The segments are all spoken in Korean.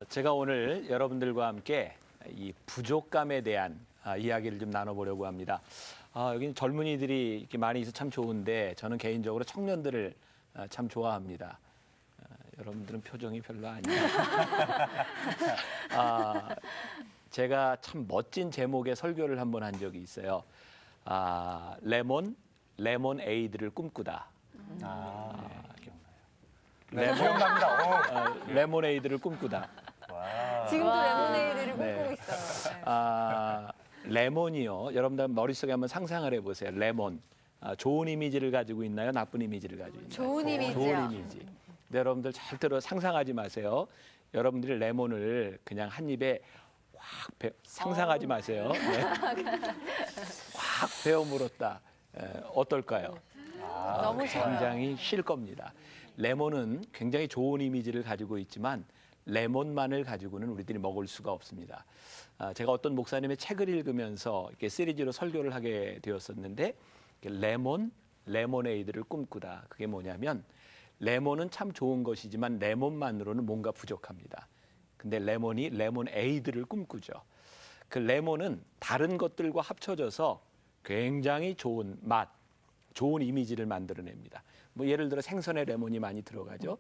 제가 오늘 여러분들과 함께 이 부족감에 대한 이야기를 좀 나눠보려고 합니다. 여기는 젊은이들이 이렇게 많이 있어 참 좋은데 저는 개인적으로 청년들을 참 좋아합니다. 여러분들은 표정이 별로 아니에요. 제가 참 멋진 제목의 설교를 한번 한 적이 있어요. 레몬에이드를 꿈꾸다. 레모네이드를 꿈꾸다. 지금도 레모네이드를 꿈꾸고 있어요. 레몬이요. 여러분들 머릿속에 한번 상상을 해보세요. 레몬. 좋은 이미지를 가지고 있나요? 나쁜 이미지를 가지고 있나요? 좋은 이미지요. 좋은 이미지. 근데 여러분들 절대로 상상하지 마세요. 여러분들이 레몬을 그냥 한 입에 상상하지 마세요. 네. 확 베어 물었다. 어떨까요? 너무 굉장히 쉴 겁니다. 레몬은 굉장히 좋은 이미지를 가지고 있지만 레몬만을 가지고는 우리들이 먹을 수가 없습니다. 제가 어떤 목사님의 책을 읽으면서 이렇게 시리즈로 설교를 하게 되었었는데 레모네이드를 꿈꾸다. 그게 뭐냐면 레몬은 참 좋은 것이지만 레몬만으로는 뭔가 부족합니다. 근데 레모네이드를 꿈꾸죠. 그 레몬은 다른 것들과 합쳐져서 굉장히 좋은 맛, 좋은 이미지를 만들어냅니다. 뭐 예를 들어 생선에 레몬이 많이 들어가죠.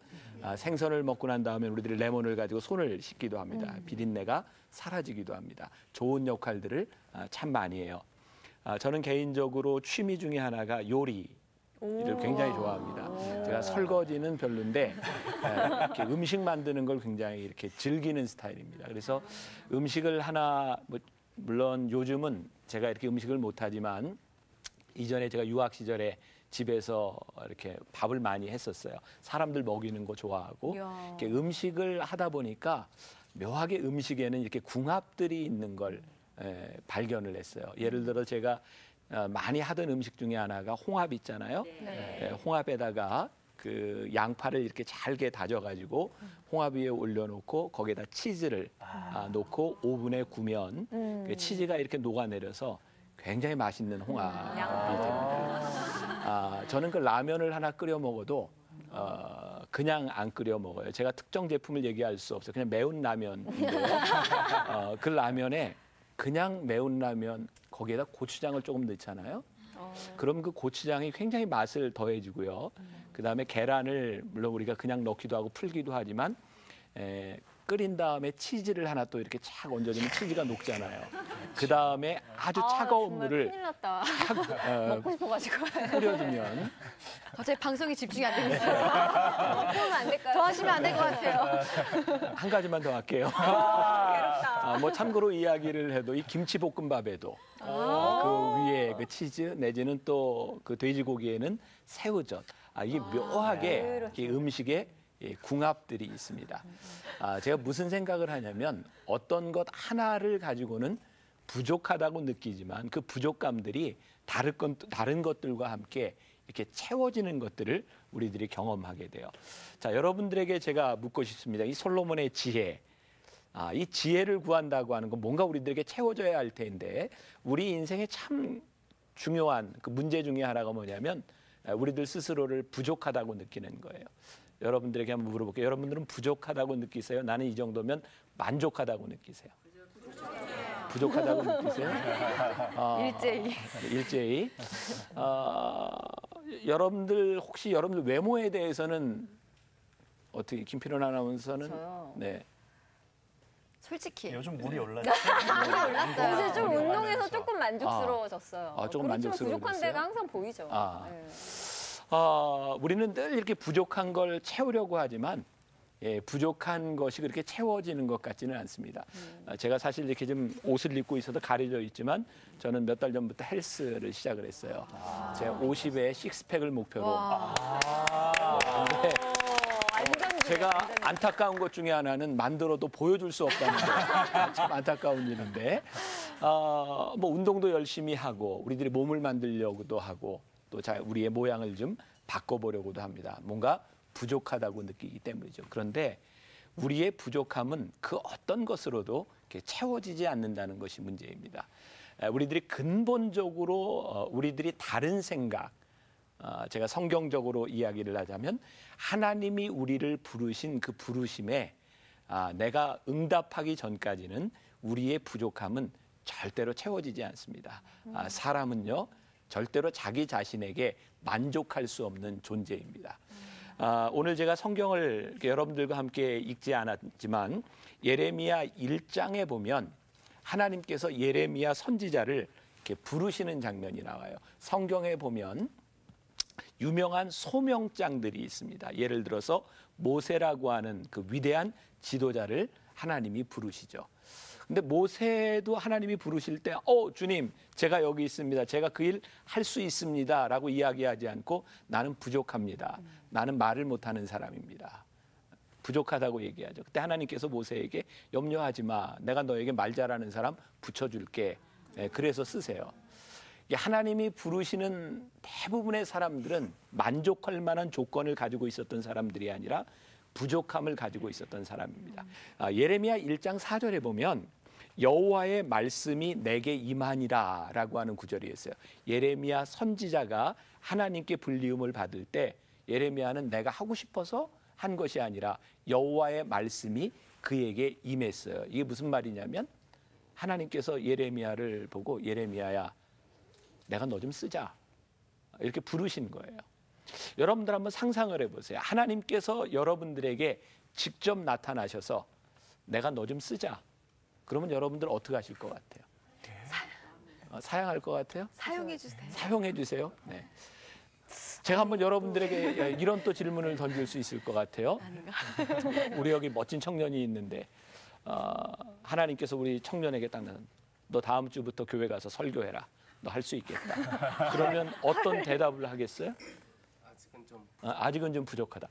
생선을 먹고 난 다음에 우리들이 레몬을 가지고 손을 씻기도 합니다. 비린내가 사라지기도 합니다. 좋은 역할들을 참 많이 해요. 저는 개인적으로 취미 중에 하나가 요리를 굉장히 좋아합니다. 제가 설거지는 별론데 이렇게 음식 만드는 걸 굉장히 이렇게 즐기는 스타일입니다. 그래서 음식을 하나 물론 요즘은 제가 이렇게 음식을 못하지만 이전에 제가 유학 시절에 집에서 이렇게 밥을 많이 했었어요. 사람들 먹이는 거 좋아하고 이렇게 음식을 하다 보니까 묘하게 음식에는 이렇게 궁합들이 있는 걸 발견을 했어요. 예를 들어 제가 많이 하던 음식 중에 하나가 홍합 있잖아요. 네. 홍합에다가 그 양파를 이렇게 잘게 다져가지고 홍합 위에 올려놓고 거기에다 치즈를 놓고 오븐에 구면 그 치즈가 이렇게 녹아내려서 굉장히 맛있는 홍합이 됩니다. 저는 그 라면을 하나 끓여 먹어도 그냥 안 끓여 먹어요. 제가 특정 제품을 얘기할 수 없어요. 그냥 매운 라면인데요. 그 라면에 그냥 매운 라면 거기에다 고추장을 조금 넣잖아요. 그럼 그 고추장이 굉장히 맛을 더해주고요. 그다음에 계란을 물론 우리가 그냥 넣기도 하고 풀기도 하지만 끓인 다음에 치즈를 하나 또 이렇게 착 얹어주면 치즈가 녹잖아요. 그 다음에 아주 차가운 물을 큰일 났다. 먹고 싶어가지고 끓여주면 갑자기 방송에 집중이 안 되고 있어요. 그러면 안 될까요? 더 하시면 안 될 것 같아요. 한 가지만 더 할게요. 괴롭다. 뭐 참고로 이야기를 해도 이 김치볶음밥에도 그 위에 그 치즈 내지는 또 그 돼지고기에는 새우젓. 이게 묘하게 이 음식에 궁합들이 있습니다. 제가 무슨 생각을 하냐면 어떤 것 하나를 가지고는 부족하다고 느끼지만 그 부족감들이 다른 것들과 함께 이렇게 채워지는 것들을 우리들이 경험하게 돼요. 자, 여러분들에게 제가 묻고 싶습니다. 이 솔로몬의 지혜, 이 지혜를 구한다고 하는 건 뭔가 우리들에게 채워져야 할 텐데 우리 인생에 참 중요한 그 문제 중에 하나가 뭐냐면 우리들 스스로를 부족하다고 느끼는 거예요. 여러분들에게 한번 물어볼게요. 여러분들은 부족하다고 느끼세요? 나는 이 정도면 만족하다고 느끼세요? 부족하다고 느끼세요? 일제히. 혹시 여러분들 외모에 대해서는 어떻게 김필원 아나운서는? 저요? 네. 솔직히 요즘 물이 올랐죠? 요새 좀 운동해서 조금 만족스러워졌어요. 조금 만족스러워졌어요? 부족한 데가 항상 보이죠. 네. 우리는 늘 이렇게 부족한 걸 채우려고 하지만 부족한 것이 그렇게 채워지는 것 같지는 않습니다. 제가 사실 이렇게 좀 옷을 입고 있어도 가려져 있지만 저는 몇 달 전부터 헬스를 시작을 했어요. 제가 50에 식스팩을 목표로. 제가 안타까운 것 중에 하나는 만들어도 보여줄 수 없다는 게 참 안타까운 일인데 뭐 운동도 열심히 하고 우리들이 몸을 만들려고도 하고 또 우리의 모양을 좀 바꿔보려고도 합니다. 뭔가 부족하다고 느끼기 때문이죠. 그런데 우리의 부족함은 그 어떤 것으로도 이렇게 채워지지 않는다는 것이 문제입니다. 우리들이 근본적으로 우리들이 다른 생각, 제가 성경적으로 이야기를 하자면 하나님이 우리를 부르신 그 부르심에 내가 응답하기 전까지는 우리의 부족함은 절대로 채워지지 않습니다. 사람은요 절대로 자기 자신에게 만족할 수 없는 존재입니다. 오늘 제가 성경을 여러분들과 함께 읽지 않았지만 예레미야 1장에 보면 하나님께서 예레미야 선지자를 이렇게 부르시는 장면이 나와요. 성경에 보면 유명한 소명장들이 있습니다. 예를 들어서 모세라고 하는 그 위대한 지도자를 하나님이 부르시죠. 근데 모세도 하나님이 부르실 때 주님 제가 여기 있습니다. 제가 그 일 할 수 있습니다. 라고 이야기하지 않고 나는 부족합니다. 나는 말을 못하는 사람입니다. 부족하다고 얘기하죠. 그때 하나님께서 모세에게 염려하지 마. 내가 너에게 말 잘하는 사람 붙여줄게. 그래서 쓰세요. 하나님이 부르시는 대부분의 사람들은 만족할 만한 조건을 가지고 있었던 사람들이 아니라 부족함을 가지고 있었던 사람입니다. 예레미야 1장 4절에 보면 여호와의 말씀이 내게 임하니라 라고 하는 구절이 있어요. 예레미야 선지자가 하나님께 불리움을 받을 때 예레미야는 내가 하고 싶어서 한 것이 아니라 여호와의 말씀이 그에게 임했어요. 이게 무슨 말이냐면 하나님께서 예레미야를 보고 예레미야야 내가 너 좀 쓰자 이렇게 부르신 거예요. 여러분들 한번 상상을 해보세요. 하나님께서 여러분들에게 직접 나타나셔서 내가 너 좀 쓰자. 그러면 여러분들 어떻게 하실 것 같아요? 사양할 것 같아요? 사용해 주세요. 사용해 주세요. 네. 제가 한번 여러분들에게 이런 또 질문을 던질 수 있을 것 같아요. 우리 여기 멋진 청년이 있는데 하나님께서 우리 청년에게 딱 너 다음 주부터 교회 가서 설교해라. 너 할 수 있겠다. 그러면 어떤 대답을 하겠어요? 아직은 좀 부족하다.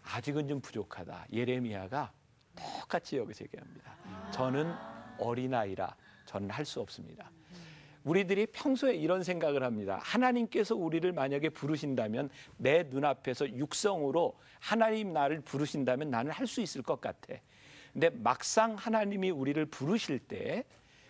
아직은 좀 부족하다. 예레미야가 똑같이 여기서 얘기합니다. 저는 어린아이라 저는 할 수 없습니다. 우리들이 평소에 이런 생각을 합니다. 하나님께서 우리를 만약에 부르신다면 내 눈앞에서 육성으로 하나님 나를 부르신다면 나는 할 수 있을 것 같아. 근데 막상 하나님이 우리를 부르실 때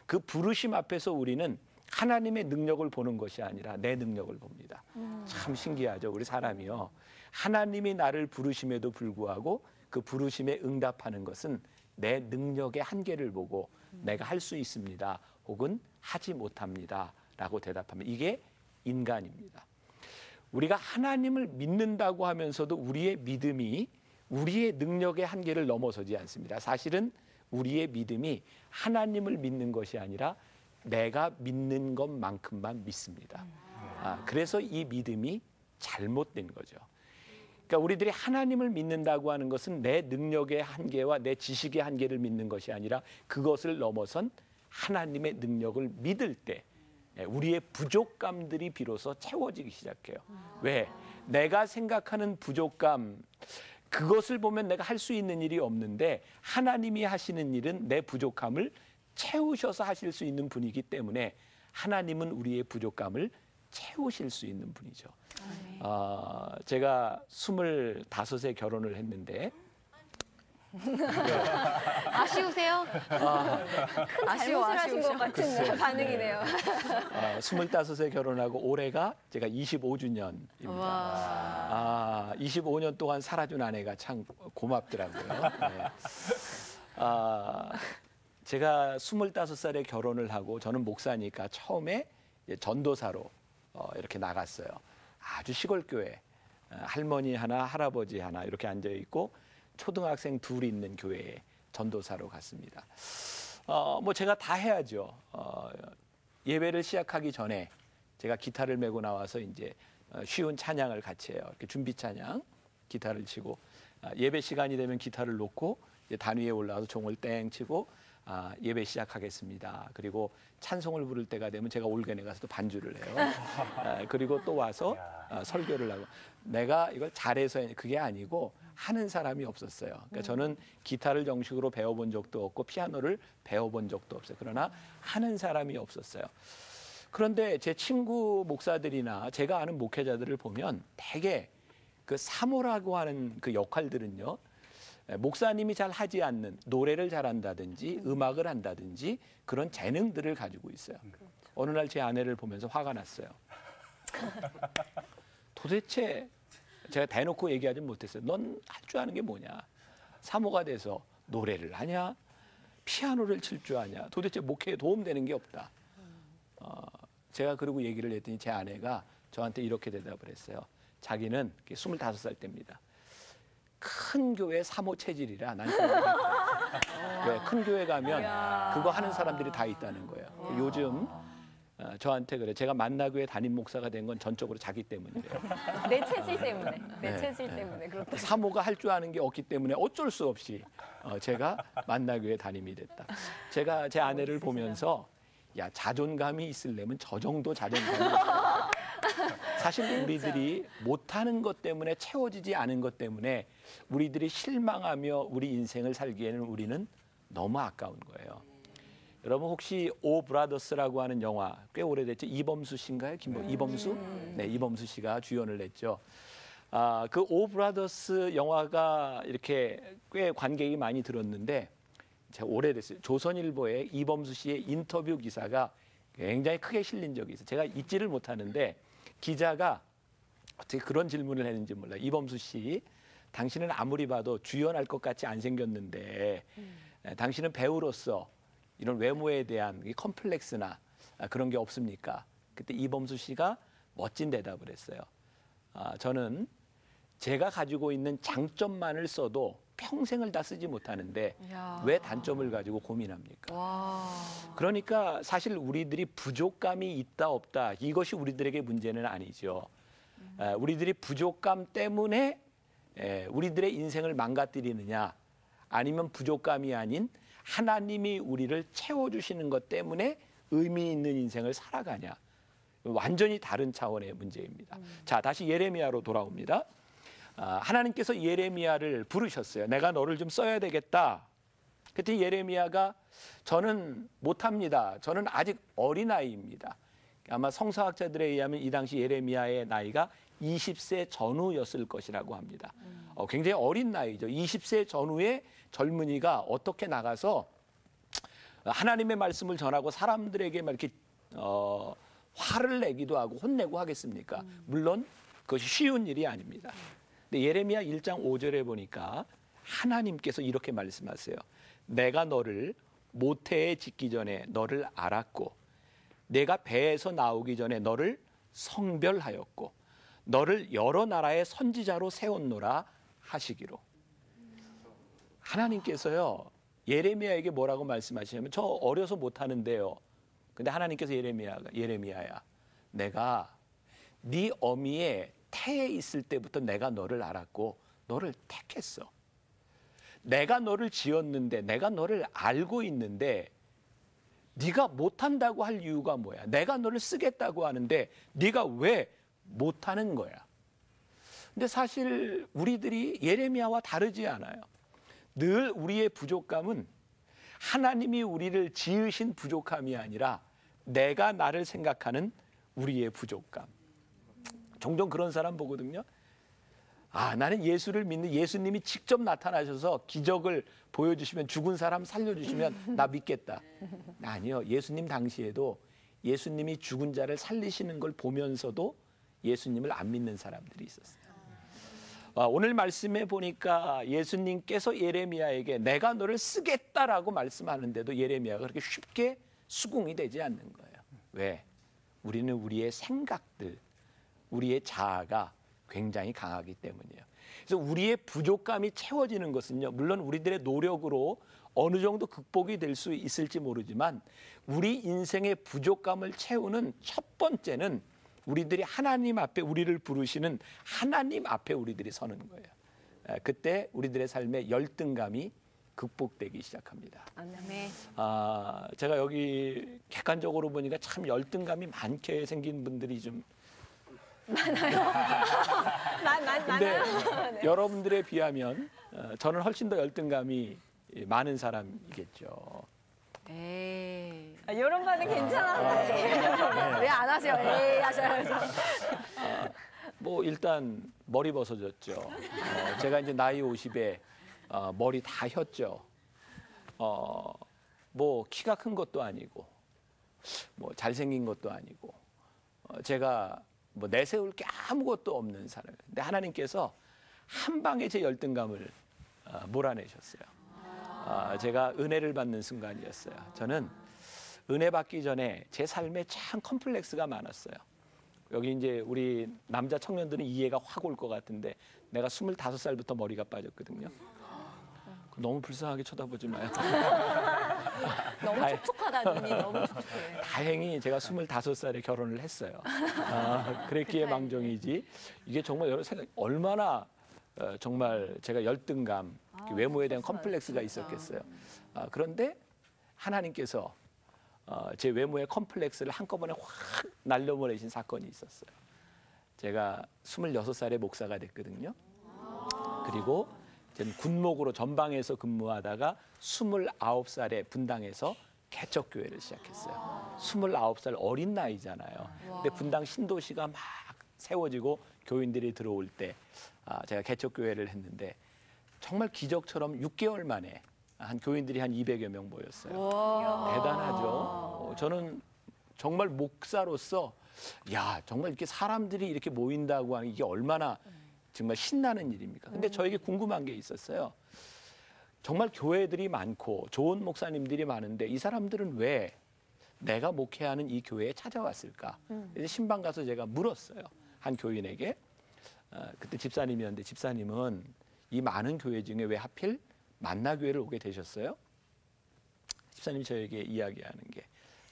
그 부르심 앞에서 우리는 하나님의 능력을 보는 것이 아니라 내 능력을 봅니다. 참 신기하죠. 우리 사람이요. 하나님이 나를 부르심에도 불구하고 그 부르심에 응답하는 것은 내 능력의 한계를 보고 내가 할 수 있습니다. 혹은 하지 못합니다. 라고 대답하면 이게 인간입니다. 우리가 하나님을 믿는다고 하면서도 우리의 믿음이 우리의 능력의 한계를 넘어서지 않습니다. 사실은 우리의 믿음이 하나님을 믿는 것이 아니라 내가 믿는 것만큼만 믿습니다. 그래서 이 믿음이 잘못된 거죠. 그러니까 우리들이 하나님을 믿는다고 하는 것은 내 능력의 한계와 내 지식의 한계를 믿는 것이 아니라 그것을 넘어선 하나님의 능력을 믿을 때 우리의 부족감들이 비로소 채워지기 시작해요. 왜? 내가 생각하는 부족감, 그것을 보면 내가 할 수 있는 일이 없는데 하나님이 하시는 일은 내 부족함을 채우셔서 하실 수 있는 분이기 때문에 하나님은 우리의 부족감을 채우실 수 있는 분이죠. 제가 25에 결혼을 했는데 아쉬우세요? 큰 잘못을 하신 것 같은 반응이네요. 25에 결혼하고 올해가 제가 25주년입니다. 25년 동안 살아준 아내가 참 고맙더라고요. 네. 제가 25살에 결혼을 하고 저는 목사니까 처음에 전도사로 이렇게 나갔어요. 아주 시골 교회, 할머니 하나, 할아버지 하나 이렇게 앉아 있고 초등학생 둘이 있는 교회에 전도사로 갔습니다. 뭐 제가 다 해야죠. 예배를 시작하기 전에 제가 기타를 메고 나와서 이제 쉬운 찬양을 같이 해요. 이렇게 준비 찬양, 기타를 치고 예배 시간이 되면 기타를 놓고 이제 단위에 올라와서 종을 땡 치고 예배 시작하겠습니다. 그리고 찬송을 부를 때가 되면 제가 올게내 가서 또 반주를 해요. 그리고 또 와서 설교를 하고 내가 이걸 잘해서 그게 아니고 하는 사람이 없었어요. 그러니까 저는 기타를 정식으로 배워본 적도 없고 피아노를 배워본 적도 없어요. 그러나 하는 사람이 없었어요. 그런데 제 친구 목사들이나 제가 아는 목회자들을 보면 대개 그 사모라고 하는 그 역할들은요. 목사님이 잘 하지 않는 노래를 잘한다든지 음악을 한다든지 그런 재능들을 가지고 있어요. 어느 날 제 아내를 보면서 화가 났어요. 도대체 제가 대놓고 얘기하지 못했어요. 넌 할 줄 아는 게 뭐냐. 사모가 돼서 노래를 하냐? 피아노를 칠 줄 아냐? 도대체 목회에 도움되는 게 없다. 제가 그러고 얘기를 했더니 제 아내가 저한테 이렇게 대답을 했어요. 자기는 25살 때입니다. 큰 교회 사모 체질이라 난 왜 큰 교회 가면 그거 하는 사람들이 다 있다는 거예요. 요즘 저한테 그래. 제가 만나교회 담임 목사가 된 건 전적으로 자기 때문이래요. 내 체질 때문에. 내 체질 때문에 그렇다. 사모가 할 줄 아는 게 없기 때문에 어쩔 수 없이 제가 만나교회 담임이 됐다. 제가 제 아내를 보면서 야, 자존감이 있으려면 저 정도 자존감이 있어요. 사실 우리들이 못하는 것 때문에 채워지지 않은 것 때문에 우리들이 실망하며 우리 인생을 살기에는 우리는 너무 아까운 거예요. 여러분 혹시 오 브라더스라고 하는 영화 꽤 오래됐죠? 이범수 씨인가요? 이범수? 네, 이범수 씨가 주연을 했죠. 그 오 브라더스 영화가 이렇게 꽤 관객이 많이 들었는데 제가 오래됐어요. 조선일보에 이범수 씨의 인터뷰 기사가 굉장히 크게 실린 적이 있어요. 제가 잊지를 못하는데 기자가 어떻게 그런 질문을 했는지 몰라요. 이범수 씨, 당신은 아무리 봐도 주연할 것 같이 안 생겼는데 당신은 배우로서 이런 외모에 대한 컴플렉스나 그런 게 없습니까? 그때 이범수 씨가 멋진 대답을 했어요. 저는 제가 가지고 있는 장점만을 써도 평생을 다 쓰지 못하는데 왜 단점을 가지고 고민합니까? 그러니까 사실 우리들이 부족감이 있다 없다 이것이 우리들에게 문제는 아니죠. 우리들이 부족감 때문에 우리들의 인생을 망가뜨리느냐 아니면 부족감이 아닌 하나님이 우리를 채워주시는 것 때문에 의미 있는 인생을 살아가냐. 완전히 다른 차원의 문제입니다. 자, 다시 예레미야로 돌아옵니다. 하나님께서 예레미야를 부르셨어요. 내가 너를 좀 써야 되겠다. 그때 예레미야가 저는 못합니다. 저는 아직 어린아이입니다. 아마 성서학자들에 의하면 이 당시 예레미야의 나이가 20세 전후였을 것이라고 합니다. 굉장히 어린 나이죠. 20세 전후의 젊은이가 어떻게 나가서 하나님의 말씀을 전하고 사람들에게 막 이렇게 화를 내기도 하고 혼내고 하겠습니까? 물론 그것이 쉬운 일이 아닙니다. 근데 예레미야 1장 5절에 보니까 하나님께서 이렇게 말씀하세요. 내가 너를 모태에 짓기 전에 너를 알았고 내가 배에서 나오기 전에 너를 성별하였고 너를 여러 나라의 선지자로 세웠노라 하시기로. 하나님께서요 예레미야에게 뭐라고 말씀하시냐면 저 어려서 못하는데요. 근데 하나님께서 예레미야야 내가 네 어미의 태에 있을 때부터 내가 너를 알았고 너를 택했어. 내가 너를 지었는데 내가 너를 알고 있는데 네가 못한다고 할 이유가 뭐야? 내가 너를 쓰겠다고 하는데 네가 왜 못하는 거야? 근데 사실 우리들이 예레미야와 다르지 않아요. 늘 우리의 부족감은 하나님이 우리를 지으신 부족함이 아니라 내가 나를 생각하는 우리의 부족감. 종종 그런 사람 보거든요. 나는 예수를 믿는 예수님이 직접 나타나셔서 기적을 보여주시면 죽은 사람 살려주시면 나 믿겠다. 아니요. 예수님 당시에도 예수님이 죽은 자를 살리시는 걸 보면서도 예수님을 안 믿는 사람들이 있었어요. 오늘 말씀에 보니까 예수님께서 예레미야에게 내가 너를 쓰겠다라고 말씀하는데도 예레미야가 그렇게 쉽게 수긍이 되지 않는 거예요. 왜? 우리는 우리의 생각들, 우리의 자아가 굉장히 강하기 때문이에요. 그래서 우리의 부족감이 채워지는 것은요, 물론 우리들의 노력으로 어느 정도 극복이 될 수 있을지 모르지만 우리 인생의 부족감을 채우는 첫 번째는 우리들이 하나님 앞에 우리를 부르시는 하나님 앞에 우리들이 서는 거예요. 그때 우리들의 삶의 열등감이 극복되기 시작합니다. 제가 여기 객관적으로 보니까 참 열등감이 많게 생긴 분들이 좀 많아요. 근데 네. 여러분들에 비하면 저는 훨씬 더 열등감이 많은 사람이겠죠. 이런 반응 괜찮아. 왜 안 하세요? 에이 하셔야죠. 뭐 일단 머리 벗어졌죠. 제가 이제 나이 50에 머리 다 혔죠. 뭐 키가 큰 것도 아니고 뭐 잘생긴 것도 아니고 제가 뭐 내세울 게 아무것도 없는 사람이에요. 근데 하나님께서 한 방에 제 열등감을 몰아내셨어요. 제가 은혜를 받는 순간이었어요. 저는 은혜 받기 전에 제 삶에 참 컴플렉스가 많았어요. 여기 이제 우리 남자 청년들은 이해가 확 올 것 같은데 내가 25살부터 머리가 빠졌거든요. 너무 불쌍하게 쳐다보지 마요. 너무 촉촉하다, 눈이 너무 촉촉해. 다행히 제가 25살에 결혼을 했어요. 그랬기에 망정이지. 이게 정말 여러 생각 얼마나 정말 제가 열등감, 외모에 대한 컴플렉스가 있었겠어요. 그런데 하나님께서 제 외모의 컴플렉스를 한꺼번에 확 날려보내신 사건이 있었어요. 제가 26살에 목사가 됐거든요. 그리고 저는 군목으로 전방에서 근무하다가 29살에 분당에서 개척교회를 시작했어요. 29살 어린 나이잖아요. 근데 분당 신도시가 막 세워지고 교인들이 들어올 때 제가 개척교회를 했는데 정말 기적처럼 6개월 만에 한 교인들이 한 200여 명 모였어요. 대단하죠. 저는 정말 목사로서 정말 이렇게 사람들이 이렇게 모인다고 하는 이게 얼마나 정말 신나는 일입니까? 근데 저에게 궁금한 게 있었어요. 정말 교회들이 많고 좋은 목사님들이 많은데 이 사람들은 왜 내가 목회하는 이 교회에 찾아왔을까? 이제 신방 가서 제가 물었어요. 한 교인에게. 그때 집사님이었는데 집사님은 이 많은 교회 중에 왜 하필 만나교회를 오게 되셨어요? 집사님이 저에게 이야기하는 게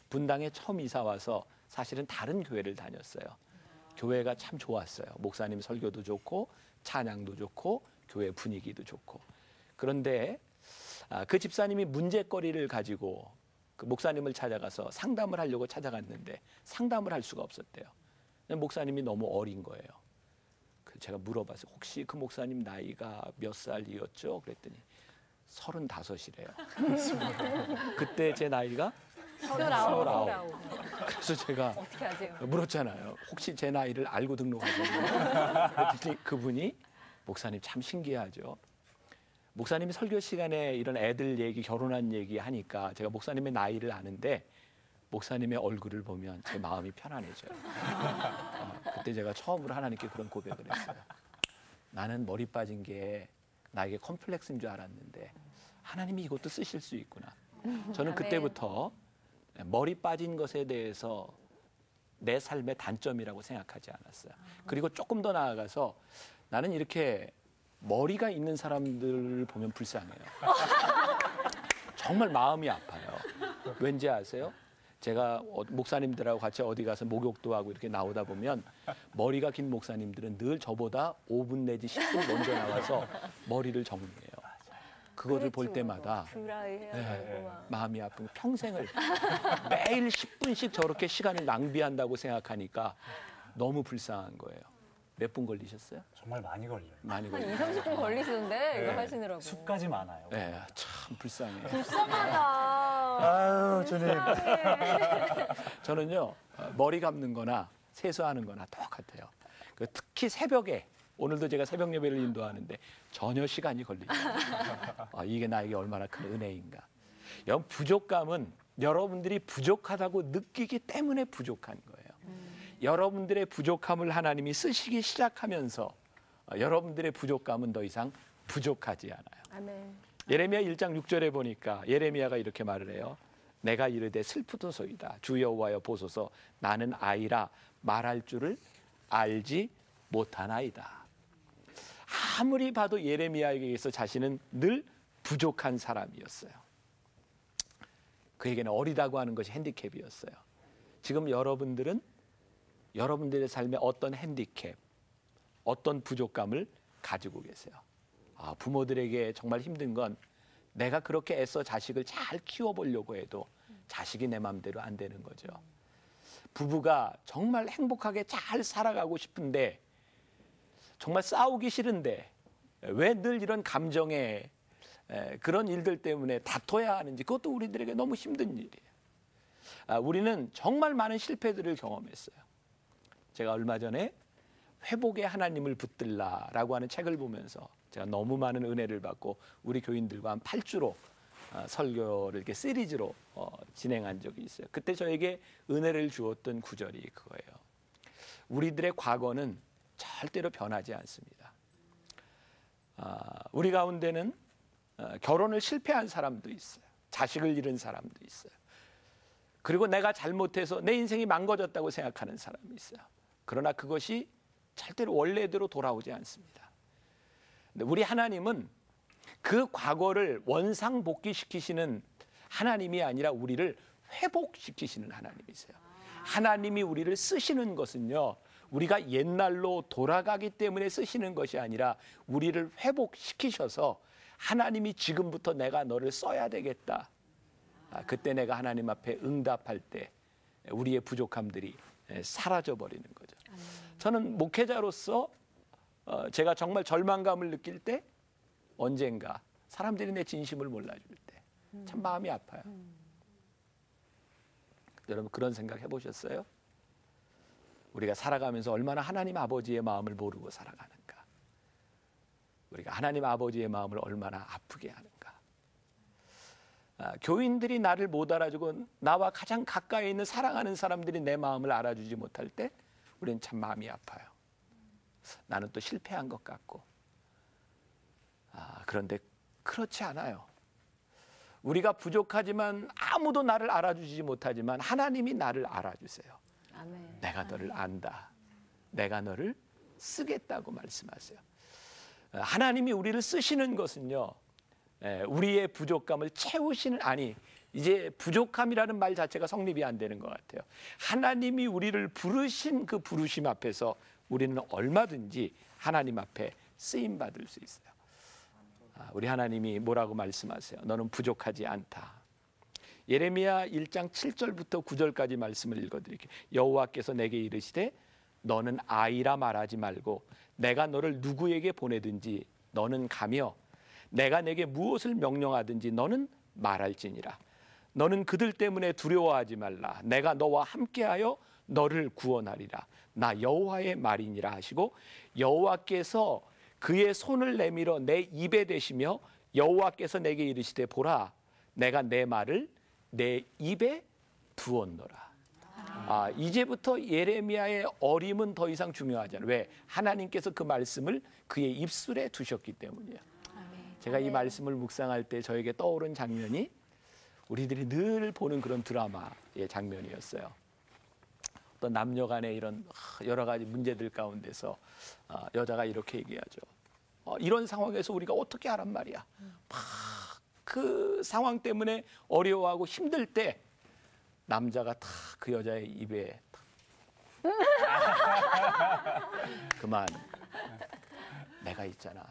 분당에 처음 이사 와서 사실은 다른 교회를 다녔어요. 교회가 참 좋았어요. 목사님 설교도 좋고 찬양도 좋고 교회 분위기도 좋고. 그런데 그 집사님이 문제거리를 가지고 그 목사님을 찾아가서 상담을 하려고 찾아갔는데 상담을 할 수가 없었대요. 목사님이 너무 어린 거예요. 제가 물어봤어요. 혹시 그 목사님 나이가 몇 살이었죠? 그랬더니 35이래요. 그때 제 나이가 29. 그래서 제가 어떻게 아세요? 물었잖아요. 혹시 제 나이를 알고 등록하셨나요? 그랬더니 그분이 목사님 참 신기하죠. 목사님이 설교 시간에 이런 애들 얘기, 결혼한 얘기 하니까 제가 목사님의 나이를 아는데 목사님의 얼굴을 보면 제 마음이 편안해져요. 그때 제가 처음으로 하나님께 그런 고백을 했어요. 나는 머리 빠진 게 나에게 컴플렉스인 줄 알았는데 하나님이 이것도 쓰실 수 있구나. 저는 그때부터 머리 빠진 것에 대해서 내 삶의 단점이라고 생각하지 않았어요. 그리고 조금 더 나아가서 나는 이렇게 머리가 있는 사람들을 보면 불쌍해요. 정말 마음이 아파요. 왠지 아세요? 제가 목사님들하고 같이 어디 가서 목욕도 하고 이렇게 나오다 보면 머리가 긴 목사님들은 늘 저보다 5분 내지 10분 먼저 나와서 머리를 정리해요. 그것을 볼 때마다 마음이 아픈 평생을 매일 10분씩 저렇게 시간을 낭비한다고 생각하니까 너무 불쌍한 거예요. 몇 분 걸리셨어요? 정말 많이 걸려요. 많이 걸려요. 2, 30분 걸리시는데 이거 하시느라고. 숲까지 많아요. 네, 참 불쌍해요. 불쌍하다. 아유, 주님. 저는요 머리 감는 거나 세수하는 거나 똑같아요. 특히 새벽에 오늘도 제가 새벽 예배를 인도하는데 전혀 시간이 걸리죠. 이게 나에게 얼마나 큰 은혜인가. 부족감은 여러분들이 부족하다고 느끼기 때문에 부족한 거예요. 여러분들의 부족함을 하나님이 쓰시기 시작하면서 여러분들의 부족감은 더 이상 부족하지 않아요. 아멘. 예레미야 1장 6절에 보니까 예레미야가 이렇게 말을 해요. 내가 이르되 슬프도소이다. 주 여호와여 보소서 나는 아이라 말할 줄을 알지 못하나이다. 아무리 봐도 예레미야에게서 자신은 늘 부족한 사람이었어요. 그에게는 어리다고 하는 것이 핸디캡이었어요. 지금 여러분들은 여러분들의 삶에 어떤 핸디캡, 어떤 부족감을 가지고 계세요. 부모들에게 정말 힘든 건 내가 그렇게 애써 자식을 잘 키워보려고 해도 자식이 내 마음대로 안 되는 거죠. 부부가 정말 행복하게 잘 살아가고 싶은데 정말 싸우기 싫은데 왜 늘 이런 감정에 그런 일들 때문에 다퉈야 하는지 그것도 우리들에게 너무 힘든 일이에요. 우리는 정말 많은 실패들을 경험했어요. 제가 얼마 전에 회복의 하나님을 붙들라라고 하는 책을 보면서 제가 너무 많은 은혜를 받고 우리 교인들과 한 8주로 설교를 이렇게 시리즈로 진행한 적이 있어요. 그때 저에게 은혜를 주었던 구절이 그거예요. 우리들의 과거는 절대로 변하지 않습니다. 우리 가운데는 결혼을 실패한 사람도 있어요. 자식을 잃은 사람도 있어요. 그리고 내가 잘못해서 내 인생이 망가졌다고 생각하는 사람이 있어요. 그러나 그것이 절대로 원래대로 돌아오지 않습니다. 근데 우리 하나님은 그 과거를 원상복귀시키시는 하나님이 아니라 우리를 회복시키시는 하나님이세요. 하나님이 우리를 쓰시는 것은요, 우리가 옛날로 돌아가기 때문에 쓰시는 것이 아니라 우리를 회복시키셔서 하나님이 지금부터 내가 너를 써야 되겠다. 그때 내가 하나님 앞에 응답할 때 우리의 부족함들이 사라져버리는 거죠. 저는 목회자로서 제가 정말 절망감을 느낄 때 언젠가 사람들이 내 진심을 몰라줄 때 참 마음이 아파요. 여러분 그런 생각 해보셨어요? 우리가 살아가면서 얼마나 하나님 아버지의 마음을 모르고 살아가는가. 우리가 하나님 아버지의 마음을 얼마나 아프게 하는가. 교인들이 나를 못 알아주고 나와 가장 가까이 있는 사랑하는 사람들이 내 마음을 알아주지 못할 때 우리는 참 마음이 아파요. 나는 또 실패한 것 같고. 그런데 그렇지 않아요. 우리가 부족하지만 아무도 나를 알아주지 못하지만 하나님이 나를 알아주세요. 아멘. 내가 너를 안다. 내가 너를 쓰겠다고 말씀하세요. 하나님이 우리를 쓰시는 것은요, 우리의 부족감을 채우시는, 아니 이제 부족함이라는 말 자체가 성립이 안 되는 것 같아요. 하나님이 우리를 부르신 그 부르심 앞에서 우리는 얼마든지 하나님 앞에 쓰임 받을 수 있어요. 우리 하나님이 뭐라고 말씀하세요? 너는 부족하지 않다. 예레미야 1장 7절부터 9절까지 말씀을 읽어드릴게요. 여호와께서 내게 이르시되 너는 아이라 말하지 말고 내가 너를 누구에게 보내든지 너는 가며 내가 내게 무엇을 명령하든지 너는 말할지니라. 너는 그들 때문에 두려워하지 말라. 내가 너와 함께하여 너를 구원하리라. 나 여호와의 말이니라 하시고 여호와께서 그의 손을 내밀어 내 입에 대시며 여호와께서 내게 이르시되 보라 내가 내 말을 내 입에 두었노라. 이제부터 예레미야의 어림은 더 이상 중요하지 않아요. 왜? 하나님께서 그 말씀을 그의 입술에 두셨기 때문이에요. 제가 이 말씀을 묵상할 때 저에게 떠오른 장면이 우리들이 늘 보는 그런 드라마의 장면이었어요. 어떤 남녀 간의 이런 여러 가지 문제들 가운데서 여자가 이렇게 얘기하죠. 이런 상황에서 우리가 어떻게 하란 말이야. 막 그 상황 때문에 어려워하고 힘들 때 남자가 다 그 여자의 입에 그만 내가 있잖아.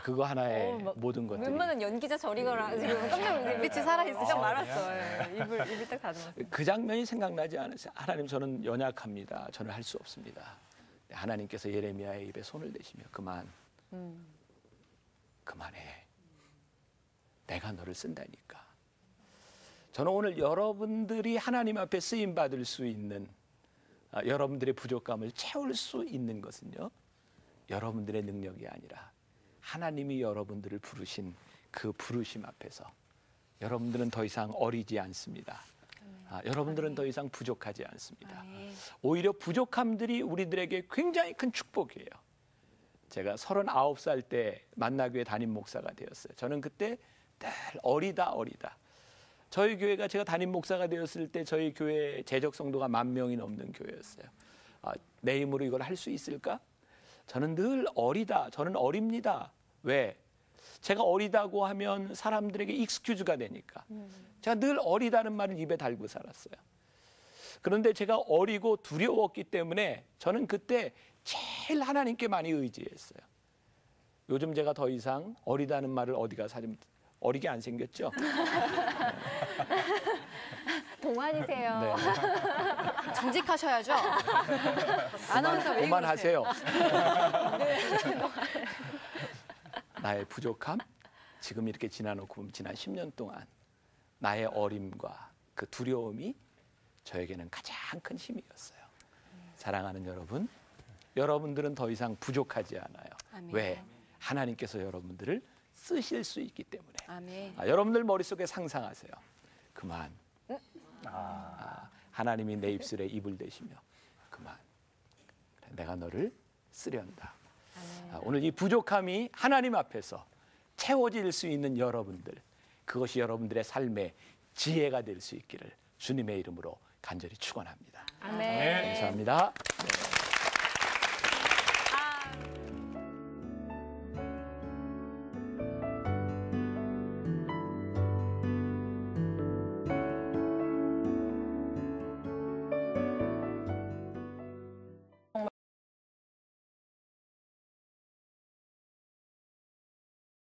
그거 하나에 모든 것들이. 웬만한 연기자 저리거나 지금 깜짝 놀랐어요. 빛이 살아있으셔. 딱 말았어. 입을 딱 닫으면서. 그 장면이 생각나지 않으세요? 하나님 저는 연약합니다. 저는 할 수 없습니다. 하나님께서 예레미야의 입에 손을 대시며 그만해. 내가 너를 쓴다니까. 저는 오늘 여러분들이 하나님 앞에 쓰임 받을 수 있는 여러분들의 부족감을 채울 수 있는 것은요. 여러분들의 능력이 아니라 하나님이 여러분들을 부르신 그 부르심 앞에서 여러분들은 더 이상 어리지 않습니다. 여러분들은 더 이상 부족하지 않습니다. 오히려 부족함들이 우리들에게 굉장히 큰 축복이에요. 제가 39살 때 만나교회 담임 목사가 되었어요. 저는 그때 늘 어리다. 저희 교회가 제가 담임 목사가 되었을 때 저희 교회 재적 성도가 10,000명이 넘는 교회였어요. 내 힘으로 이걸 할 수 있을까? 저는 늘 어리다. 저는 어립니다. 왜? 제가 어리다고 하면 사람들에게 익스큐즈가 되니까. 제가 늘 어리다는 말을 입에 달고 살았어요. 그런데 제가 어리고 두려웠기 때문에 저는 그때 제일 하나님께 많이 의지했어요. 요즘 제가 더 이상 어리다는 말을 어디 가서 하지 어리게 안 생겼죠? 동안이세요. 네. 정직하셔야죠. 아나운서 왜 그만하세요. 나의 부족함, 지금 이렇게 지나놓고 보면 지난 10년 동안 나의 어림과 그 두려움이 저에게는 가장 큰 힘이었어요. 사랑하는 여러분, 여러분들은 더 이상 부족하지 않아요. 아멘. 왜? 하나님께서 여러분들을 쓰실 수 있기 때문에. 아멘. 여러분들 머릿속에 상상하세요. 그만. 하나님이 내 입술에 입을 대시며 그만. 내가 너를 쓰련다. 오늘 이 부족함이 하나님 앞에서 채워질 수 있는 여러분들, 그것이 여러분들의 삶의 지혜가 될 수 있기를 주님의 이름으로 간절히 축원합니다. 아멘. 감사합니다. 네.